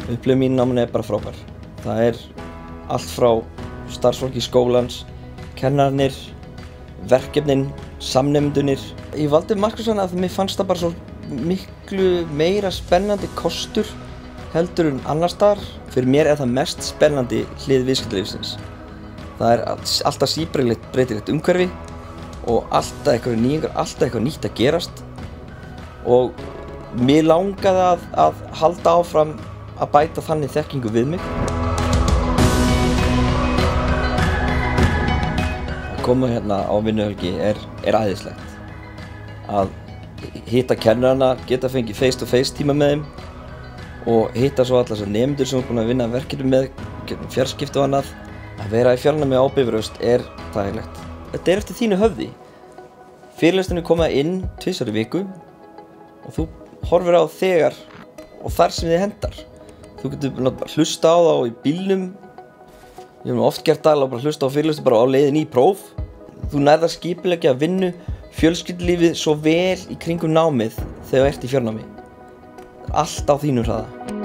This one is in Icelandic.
Upplifun mín í náminu bara frábær. Það allt frá starfsfólki skólans, kennararnir, verkefnin, samnemendurnir. Ég valdi markaðsvæðina að mér fannst það bara svo miklu meira spennandi kostur heldur en annars staðar. Fyrir mér það mest spennandi hlið viðskiptalífsins. Það alltaf síbreytilegt umhverfi og alltaf eitthvað nýjungar, alltaf eitthvað nýtt að gerast. Og mér langaði að halda áfram að bæta þannig þekkingu við mig. Að koma hérna á vinnuhelgi æðislegt. Að hitta kennarana, geta fengið face-to-face tíma með þeim og hitta svo alla þessar nemendur sem búin að vinna verkefni með, fjarskipti og annað. Að vera í fjarnámi á Bifröst þægilegt. Þetta eftir þínu höfði. Fyrirlesturinn koma inn 2 í viku og þú horfir á þegar og þar sem þið hendar. Þú getur bara hlusta á þá í bílnum. Ég hef oft gert það, bara hlusta á fyrirlestur bara á leiðin í próf. Þú nærð að skipuleggja vinnu, fjölskyldulífið svo vel í kringum námið þegar þú ert í fjarnámi. Allt á þínum hraða.